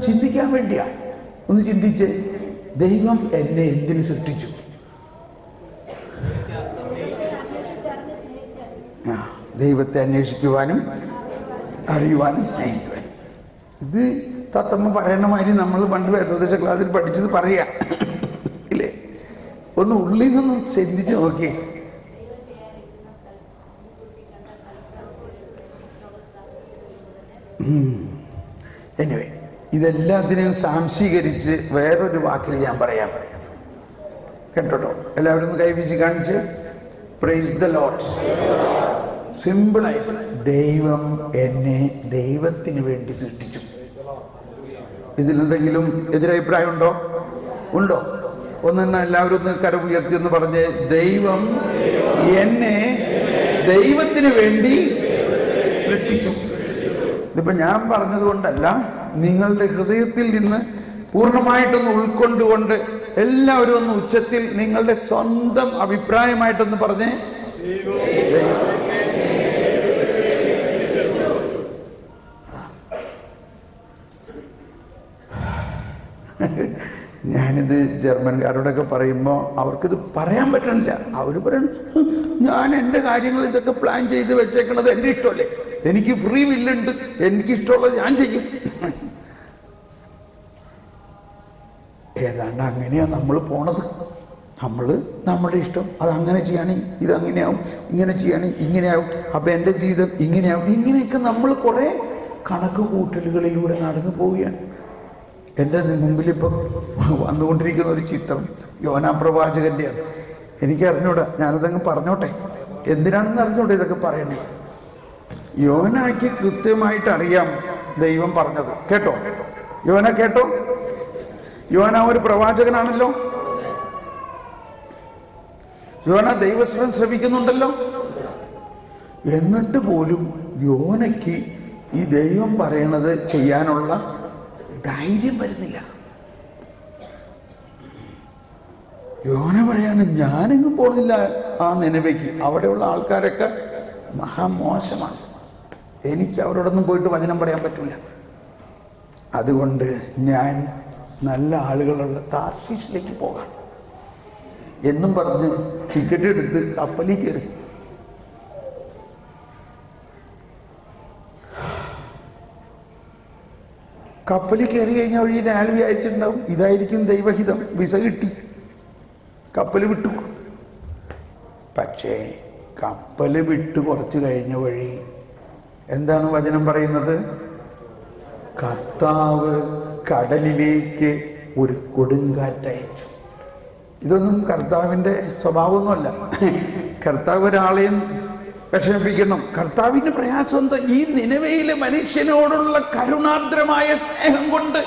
ചിന്തിക്കാൻ വേണ്ടിയാണ്. ഒന്ന് ചിന്തിച്ച്, ദൈവം എന്നെ എന്തിനു സൃഷ്ടിച്ചു? ദൈവത്തെ അന്വേഷിക്കുവാനും അറിയുവാനും സ്നേഹിക്കുവാനും. ഇത് തത്തമ്മ പറയണ മാതിരി നമ്മൾ പണ്ട് വേദോപദേശ ക്ലാസ്സിൽ പഠിച്ചത് പറയാ ഇല്ലേ? ഒന്ന് ഉള്ളിൽ നിന്ന് ചിന്തിച്ച് നോക്കിയേ. എനിവേ, ഇതെല്ലാത്തിനെയും സാംശീകരിച്ച് വേറൊരു വാക്കിൽ ഞാൻ പറയാം. കേട്ടോ, എല്ലാവരും ഒന്ന് കൈവീശി കാണിച്ച് പ്രൈസ് ദ ലോർഡ്. സിമ്പിളായിട്ട്, ദൈവം എന്നെ ദൈവത്തിന് വേണ്ടി സൃഷ്ടിച്ചു. ഇതിലെന്തെങ്കിലും എതിരഭിപ്രായം ഉണ്ടോ? ഉണ്ടോ? ഒന്നെന്നാ എല്ലാവരും ഒന്ന് കരം ഉയർത്തി എന്ന് പറഞ്ഞ്, ദൈവം എന്നെ ദൈവത്തിന് വേണ്ടി സൃഷ്ടിച്ചു. ഇതിപ്പോ ഞാൻ പറഞ്ഞതുകൊണ്ടല്ല, നിങ്ങളുടെ ഹൃദയത്തിൽ നിന്ന് പൂർണ്ണമായിട്ടൊന്ന് ഉൾക്കൊണ്ടുകൊണ്ട് എല്ലാവരും ഒന്ന് ഉച്ചത്തിൽ നിങ്ങളുടെ സ്വന്തം അഭിപ്രായമായിട്ടൊന്ന് പറഞ്ഞേ, ഞാനിത് ജർമ്മൻകാരോടൊക്കെ പറയുമ്പോൾ അവർക്കിത് പറയാൻ പറ്റണില്ല. അവർ പറയണം, ഞാൻ എൻ്റെ കാര്യങ്ങൾ ഇതൊക്കെ പ്ലാൻ ചെയ്ത് വെച്ചേക്കണത് എൻ്റെ ഇഷ്ടമല്ലേ, എനിക്ക് ഫ്രീ വില്ലുണ്ട്, എനിക്കിഷ്ടമുള്ളത് ഞാൻ ചെയ്യും. ഏതാണ്ട് അങ്ങനെയാണ് നമ്മൾ പോണത്. നമ്മൾ നമ്മുടെ ഇഷ്ടം, അതങ്ങനെ ചെയ്യുകയാണെങ്കിൽ ഇതങ്ങനെയാവും, ഇങ്ങനെ ചെയ്യുകയാണെങ്കിൽ ഇങ്ങനെയാവും, അപ്പം എൻ്റെ ജീവിതം ഇങ്ങനെയാവും. ഇങ്ങനെയൊക്കെ നമ്മൾ കുറേ കണക്ക് കൂട്ടലുകളിലൂടെ നടന്നു പോവുകയാണ്. എൻ്റെ മുമ്പിലിപ്പം വന്നുകൊണ്ടിരിക്കുന്ന ഒരു ചിത്രം യോനാ പ്രവാചകൻ്റെയാണ്. എനിക്കറിഞ്ഞൂടാ, ഞാനതങ്ങ് പറഞ്ഞോട്ടെ. എന്തിനാണെന്ന് അറിഞ്ഞൂടെ ഇതൊക്കെ പറയണേ? യോനായ്ക്ക് കൃത്യമായിട്ട് അറിയാം ദൈവം പറഞ്ഞത്. കേട്ടോ, യോന കേട്ടോ, യോന ഒരു പ്രവാചകനാണല്ലോ. യോന ദൈവസ്വരം ശ്രമിക്കുന്നുണ്ടല്ലോ. എന്നിട്ട് പോലും യോനയ്ക്ക് ഈ ദൈവം പറയണത് ചെയ്യാനുള്ള ധൈര്യം വരുന്നില്ല. യോന പറയാണ്, ഞാനെങ്ങും പോകുന്നില്ല ആ നിനവേക്ക്, അവിടെയുള്ള ആൾക്കാരൊക്കെ മഹാമോശമാണ്, എനിക്ക് അവരോടൊന്നും പോയിട്ട് വചനം പറയാൻ പറ്റില്ല, അതുകൊണ്ട് ഞാൻ നല്ല ആളുകളുള്ള താർശീഷിലേക്ക് പോകാം എന്നും പറഞ്ഞ് ടിക്കറ്റ് എടുത്ത് കപ്പലിൽ കയറി. കപ്പലിൽ കയറി കഴിഞ്ഞ വഴി ആൾ വിചാരിച്ചിട്ടുണ്ടാവും ഇതായിരിക്കും ദൈവഹിതം, വിസ കിട്ടി, കപ്പൽ വിട്ടു. പക്ഷേ കപ്പൽ വിട്ട് കുറച്ച് കഴിഞ്ഞ വഴി എന്താണ് വചനം പറയുന്നത്? കർത്താവ് കടലിലേക്ക് ഒരു കൊടുങ്കാറ്റയച്ചു. ഇതൊന്നും കർത്താവിൻ്റെ സ്വഭാവമൊന്നുമല്ല. കർത്താവ് ഒരാളെയും വിഷമിപ്പിക്കണം. കർത്താവിൻ്റെ പ്രയാസം എന്താ? ഈ നിനവയിലെ മനുഷ്യനോടുള്ള കരുണാർദ്രമായ സ്നേഹം കൊണ്ട്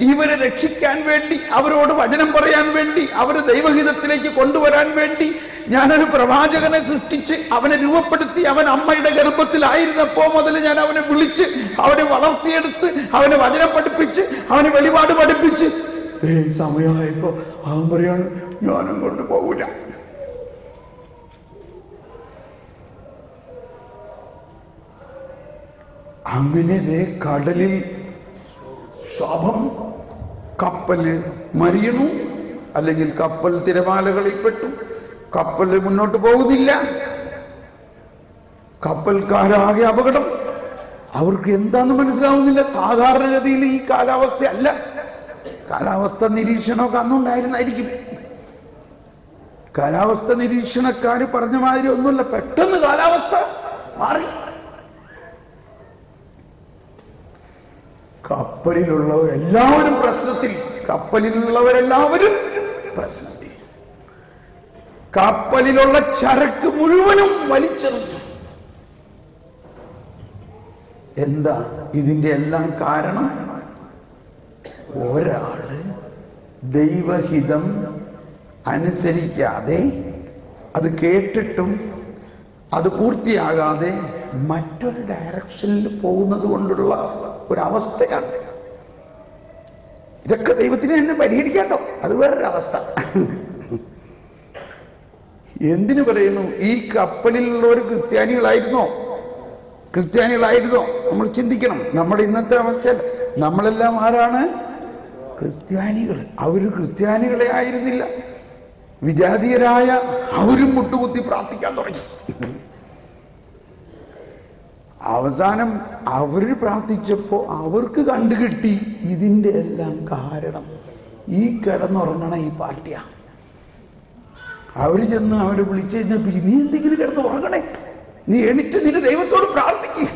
ഇവരെ രക്ഷിക്കാൻ വേണ്ടി, അവരോട് വചനം പറയാൻ വേണ്ടി, അവരെ ദൈവഹിതത്തിലേക്ക് കൊണ്ടുവരാൻ വേണ്ടി ഞാനൊരു പ്രവാചകനെ സൃഷ്ടിച്ച് അവനെ രൂപപ്പെടുത്തി. അവൻ അമ്മയുടെ ഗർഭത്തിലായിരുന്നപ്പോ മുതൽ ഞാൻ അവനെ വിളിച്ച് അവനെ വളർത്തിയെടുത്ത് അവനെ വചനം പഠിപ്പിച്ച് അവനെ വെളിപാട് പഠിപ്പിച്ച് സമയമായപ്പോ അവൻ പറയാണ് ഞാനും കൊണ്ട് പോകൂല. അങ്ങനെ കടലിൽ ശാപം, കപ്പല് മറിയണു, അല്ലെങ്കിൽ കപ്പൽ തിരമാലകളിൽ പെട്ടു, കപ്പൽ മുന്നോട്ട് പോകുന്നില്ല, കപ്പൽക്കാരാകെ അപകടം. അവർക്ക് എന്താന്ന് മനസ്സിലാവുന്നില്ല. സാധാരണഗതിയിൽ ഈ കാലാവസ്ഥ അല്ല. കാലാവസ്ഥ നിരീക്ഷണമൊക്കെ അന്നുണ്ടായിരുന്നായിരിക്കും. കാലാവസ്ഥ നിരീക്ഷണക്കാർ പറഞ്ഞ മാതിരി ഒന്നുമില്ല. പെട്ടെന്ന് കാലാവസ്ഥ മാറി. കപ്പലിലുള്ളവരെല്ലാവരും പ്രശ്നത്തിൽ. കപ്പലിലുള്ളവരെല്ലാവരും പ്രശ്നത്തിൽ. കപ്പലിലുള്ള ചരക്ക് മുഴുവനും വലിച്ചെറിഞ്ഞു. എന്താ ഇതിന്റെ എല്ലാം കാരണം? ഒരാള് ദൈവഹിതം അനുസരിക്കാതെ, അത് കേട്ടിട്ടും അത് പൂർത്തിയാകാതെ മറ്റൊരു ഡയറക്ഷനിൽ പോകുന്നത് കൊണ്ടുള്ള ഒരവസ്ഥയാണ്. ഇതൊക്കെ ദൈവത്തിന് തന്നെ പരിഹരിക്കാണ്ടോ? അത് വേറൊരവസ്ഥ. എന്തിനു പറയുന്നു? ഈ കപ്പലിലുള്ളവർ ക്രിസ്ത്യാനികളായിരുന്നോ? നമ്മൾ ചിന്തിക്കണം. നമ്മുടെ ഇന്നത്തെ അവസ്ഥയല്ല. നമ്മളെല്ലാം ആരാണ്? ക്രിസ്ത്യാനികൾ. അവർ ക്രിസ്ത്യാനികളെ ആയിരുന്നില്ല. വിജാതീയരായ അവരും മുട്ടുകുത്തി പ്രാർത്ഥിക്കാൻ തുടങ്ങി. അവസാനം അവർ പ്രാർത്ഥിച്ചപ്പോൾ അവർക്ക് കണ്ടുകിട്ടി ഇതിൻ്റെ എല്ലാം കാരണം ഈ കിടന്നുറങ്ങണ ഈ പാർട്ടിയാണ്. അവര് ചെന്ന് അവരെ വിളിച്ചെഴുന്നേപ്പിച്ച്, നീ എന്തെങ്കിലും കിടന്ന് ഉറങ്ങണേ, നീ എണീറ്റ് നിന്റെ ദൈവത്തോട് പ്രാർത്ഥിക്കുക.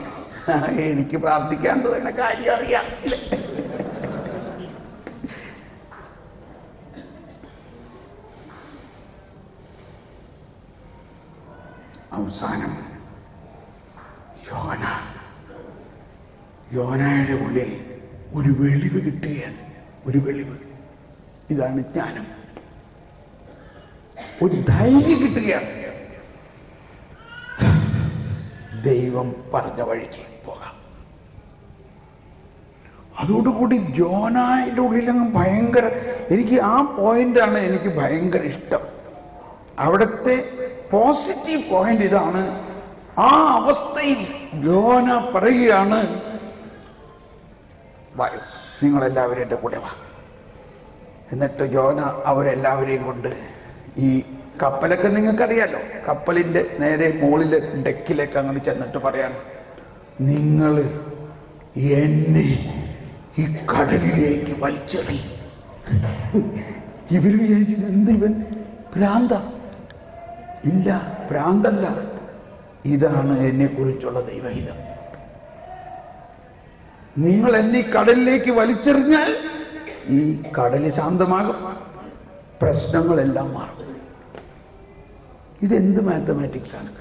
എനിക്ക് പ്രാർത്ഥിക്കാണ്ട് തന്നെ കാര്യം അറിയാം. അവസാനം യോനയുടെ ഉള്ളിൽ ഒരു വെളിവ് കിട്ടുകയാണ്. ഒരു വെളിവ്. ഇതാണ് ജ്ഞാനം. ഒരു ധൈര്യം കിട്ടുകയാണ്. ദൈവം പറഞ്ഞ വഴിക്ക് പോകാം. അതോടുകൂടി യോനയുടെ ഉള്ളിലങ്ങ് ഭയങ്കര, എനിക്ക് ആ പോയിന്റാണ് എനിക്ക് ഭയങ്കര ഇഷ്ടം. അവിടുത്തെ പോസിറ്റീവ് പോയിന്റ് ഇതാണ്. ആ അവസ്ഥയിൽ യോന പറയുകയാണ്, വായു, നിങ്ങളെല്ലാവരും എൻ്റെ കൂടെ വാ. എന്നിട്ട് യോന അവരെല്ലാവരെയും കൊണ്ട് ഈ കപ്പലൊക്കെ നിങ്ങൾക്കറിയാലോ, കപ്പലിൻ്റെ നേരെ മുകളിൽ ഡെക്കിലേക്ക് അങ്ങോട്ട് ചെന്നിട്ട് പറയാണ്, നിങ്ങൾ എന്നെ ഈ കടലിലേക്ക് വലിച്ചെറി. ഇവർ വിചാരിച്ചത് എന്ത്, ഇവൻ ഭ്രാന്ത? ഇല്ല, ഭ്രാന്തല്ല. ഇതാണ് എന്നെക്കുറിച്ചുള്ള ദൈവഹിതം. നിങ്ങൾ എന്നെ കടലിലേക്ക് വലിച്ചെറിഞ്ഞാൽ ഈ കടല് ശാന്തമാകും, പ്രശ്നങ്ങളെല്ലാം മാറും. ഇതെന്ത് മാത്തമാറ്റിക്സ് ആണ്?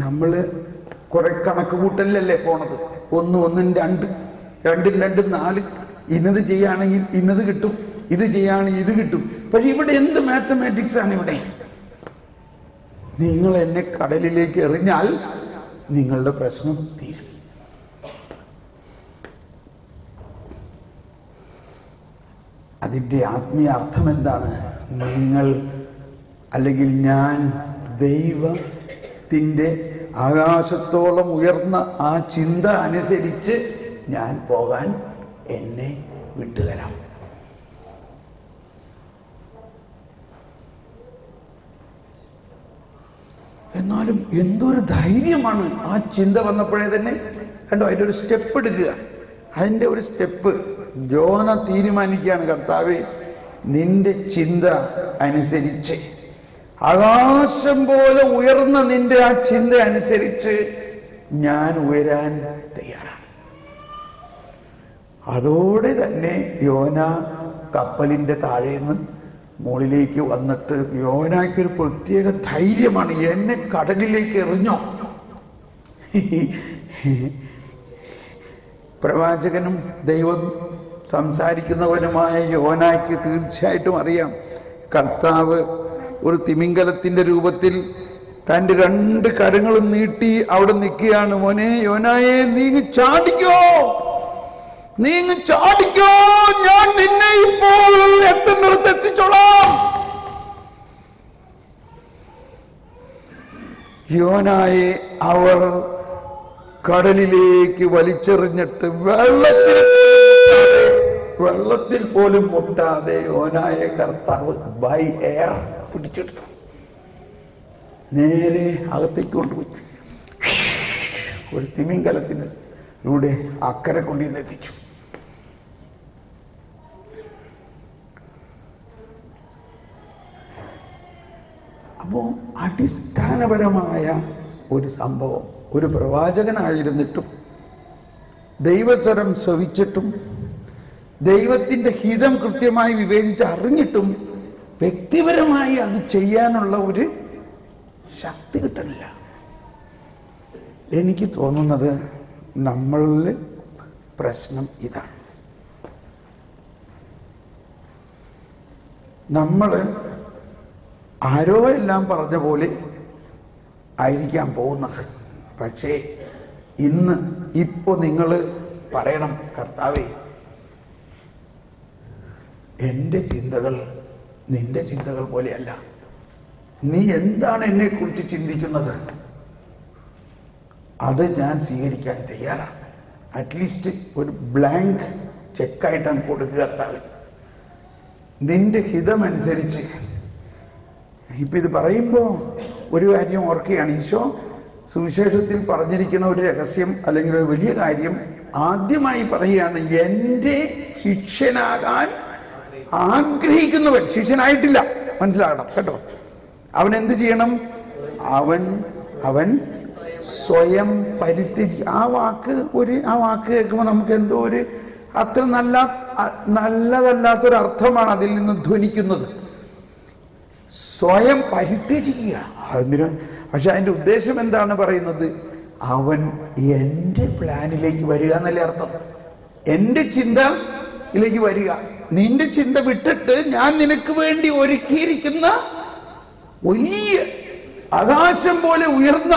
നമ്മൾ കുറെ കണക്ക് കൂട്ടലല്ലേ പോണത്. 1 1 2, 2 2 4, ഇന്നത് ചെയ്യുകയാണെങ്കിൽ ഇന്നത് കിട്ടും, ഇത് ചെയ്യുകയാണെങ്കിൽ ഇത് കിട്ടും. പക്ഷെ ഇവിടെ എന്ത് മാത്തമാറ്റിക്സ് ആണ് ഇവിടെ? നിങ്ങൾ എന്നെ കടലിലേക്ക് എറിഞ്ഞാൽ നിങ്ങളുടെ പ്രശ്നം തീരും. അതിൻ്റെ ആത്മീയ അർത്ഥം എന്താണ്? നിങ്ങൾ അല്ലെങ്കിൽ ഞാൻ ദൈവത്തിൻ്റെ ആകാശത്തോളം ഉയർന്ന ആ ചിന്ത അനുസരിച്ച് ഞാൻ പോകാൻ എന്നെ വിട്ടുതരാം. എന്നാലും എന്തൊരു ധൈര്യമാണ് ആ ചിന്ത വന്നപ്പോഴേ തന്നെ. കണ്ടോ, അതിൻ്റെ ഒരു സ്റ്റെപ്പ് എടുക്കുക. അതിൻ്റെ ഒരു സ്റ്റെപ്പ് യോന തീരുമാനിക്കുകയാണ്, കർത്താവേ, നിന്റെ ചിന്ത അനുസരിച്ച്, ആകാശം പോലെ ഉയർന്ന നിന്റെ ആ ചിന്ത അനുസരിച്ച് ഞാൻ ഉയരാൻ തയ്യാറാണ്. അതോടെ തന്നെ യോന കപ്പലിൻ്റെ താഴേന്ന് മുകളിലേക്ക് വന്നിട്ട് യോനായ്ക്കൊരു പ്രത്യേക ധൈര്യമാണ്. എന്നെ കടലിലേക്ക് എറിഞ്ഞോ? പ്രവാചകനും ദൈവം സംസാരിക്കുന്നവനുമായ യോനായ്ക്ക് തീർച്ചയായിട്ടും അറിയാം, കർത്താവ് ഒരു തിമിംഗലത്തിൻ്റെ രൂപത്തിൽ തൻ്റെ 2 കരങ്ങളും നീട്ടി അവിടെ നിൽക്കുകയാണ്. മോനെ യോനായെ, നീങ്ങ് ചാടിക്കോ, നീങ്ങ് ചാടിക്കോ, ഞാൻ നിന്നെ ഇപ്പോൾ എത്തുന്നിടത്ത് എത്തിച്ചോളാം. യോനായെ അവർ കടലിലേക്ക് വലിച്ചെറിഞ്ഞിട്ട് വെള്ളത്തിൽ പോലും മുട്ടാതെ യോനായെ കർത്താവ് ബൈ എയർ പിടിച്ചെടുത്തു, നേരെ അകത്തേക്ക് കൊണ്ടുപോയി ഒരു തിമിംഗലത്തിലൂടെ അക്കരെ കൊണ്ടുവന്ന് എത്തിച്ചു. അപ്പോൾ അടിസ്ഥാനപരമായ ഒരു സംഭവം, ഒരു പ്രവാചകനായിരുന്നിട്ടും ദൈവസ്വരം ശ്രവിച്ചിട്ടും ദൈവത്തിൻ്റെ ഹിതം കൃത്യമായി വിവേചിച്ച് അറിഞ്ഞിട്ടും വ്യക്തിപരമായി അത് ചെയ്യാനുള്ള ഒരു ശക്തി കിട്ടണില്ല. എനിക്ക് തോന്നുന്നത് നമ്മളിൽ പ്രശ്നം ഇതാണ്. നമ്മൾ ആരോ എല്ലാം പറഞ്ഞ പോലെ ആയിരിക്കാൻ പോകുന്നത്. പക്ഷേ ഇപ്പോൾ നിങ്ങൾ പറയണം, കർത്താവേ, എൻ്റെ ചിന്തകൾ നിന്റെ ചിന്തകൾ പോലെയല്ല. നീ എന്താണ് എന്നെക്കുറിച്ച് ചിന്തിക്കുന്നത് അത് ഞാൻ സ്വീകരിക്കാൻ തയ്യാറാണ്. അറ്റ്ലീസ്റ്റ് ഒരു ബ്ലാങ്ക് ചെക്കായിട്ടാണ് കൊടുക്കുക കർത്താവ്. നിന്റെ ഹിതമനുസരിച്ച്. ഇപ്പം ഇത് പറയുമ്പോൾ ഒരു കാര്യം ഓർക്കുകയാണ്. ഈശോ സുവിശേഷത്തിൽ പറഞ്ഞിരിക്കുന്ന ഒരു രഹസ്യം അല്ലെങ്കിൽ ഒരു വലിയ കാര്യം ആദ്യമായി പറയുകയാണ്, എൻ്റെ ശിഷ്യനാകാൻ ആഗ്രഹിക്കുന്നവൻ, ശിഷ്യനായിട്ടില്ല, മനസ്സിലാകണം കേട്ടോ. അവൻ എന്ത് ചെയ്യണം? അവൻ സ്വയം പരിത്യജി. ആ വാക്ക് കേൾക്കുമ്പോൾ നമുക്ക് എന്തോ ഒരു അത്ര നല്ലതല്ലാത്തൊരർത്ഥമാണ് അതിൽ നിന്ന് ധ്വനിക്കുന്നത്. സ്വയം പരിത്യജിക്കുക. അതിന് പക്ഷെ അതിൻ്റെ ഉദ്ദേശം എന്താണ് പറയുന്നത്? അവൻ എൻ്റെ പ്ലാനിലേക്ക് വരിക എന്നല്ലേ അർത്ഥം. എൻ്റെ ചിന്തയിലേക്ക് വരിക. നിന്റെ ചിന്ത വിട്ടിട്ട് ഞാൻ നിനക്ക് വേണ്ടി ഒരുക്കിയിരിക്കുന്ന വലിയ ആകാശം പോലെ ഉയർന്ന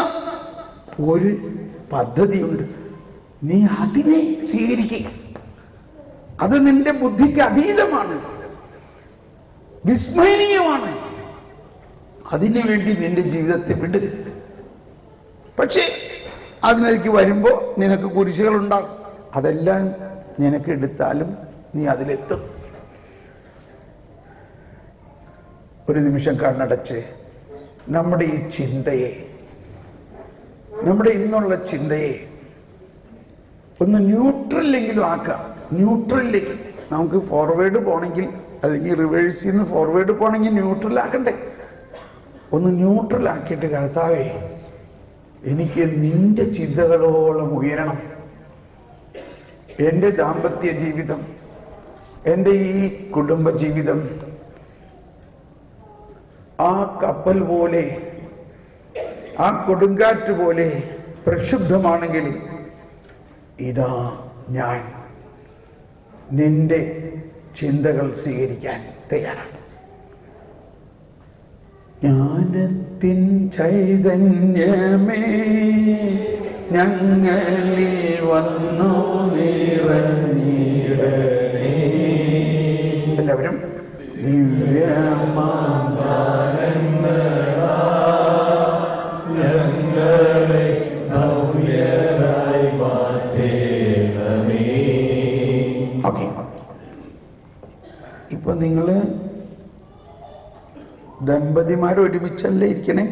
ഒരു പദ്ധതിയുണ്ട്. നീ അതിനെ സ്വീകരിക്കുക. അത് നിന്റെ ബുദ്ധിക്ക് അതീതമാണ്, വിസ്മരണീയമാണ്. അതിനു വേണ്ടി നിന്റെ ജീവിതത്തെ വിടുക. പക്ഷേ അതിലേക്ക് വരുമ്പോൾ നിനക്ക് കുരിശുകൾ ഉണ്ടാകും. അതെല്ലാം നിനക്ക് എടുത്താലും നീ അതിലെത്തും. ഒരു നിമിഷം കണ്ണടച്ച് നമ്മുടെ ഈ ചിന്തയെ, നമ്മുടെ ഇന്നുള്ള ചിന്തയെ ഒന്ന് ന്യൂട്രലിലെങ്കിലും ആക്കാം. ന്യൂട്രലിലേക്ക് നമുക്ക് ഫോർവേഡ് പോകണമെങ്കിൽ, അല്ലെങ്കിൽ റിവേഴ്സിൽ നിന്ന് ഫോർവേഡ് പോകണമെങ്കിൽ ന്യൂട്രലാക്കണ്ടേ? ഒന്ന് ന്യൂട്രലാക്കിയിട്ട് കർത്താവേ, എനിക്ക് നിന്റെ ചിന്തകളോളം ഉയരണം. എൻ്റെ ദാമ്പത്യ ജീവിതം, എൻ്റെ ഈ കുടുംബ ജീവിതം ആ കപ്പൽ പോലെ, ആ കൊടുങ്കാറ്റ് പോലെ പ്രക്ഷുബ്ധമാണെങ്കിലും ഇതാ ഞാൻ നിന്റെ ചിന്തകൾ സ്വീകരിക്കാൻ തയ്യാറാണ്. ജ്ഞാനത്തിൻ ചൈതന്യമേ ഞങ്ങളിൽ വന്നു നിറഞ്ഞിടണേ. എല്ലാവരും ഞങ്ങളെ നവ്യരായി മാറ്റണമേ. ഓക്കെ, ഇപ്പൊ നിങ്ങള് ദമ്പതിമാർ ഒരുമിച്ചല്ലേ ഇരിക്കണേ?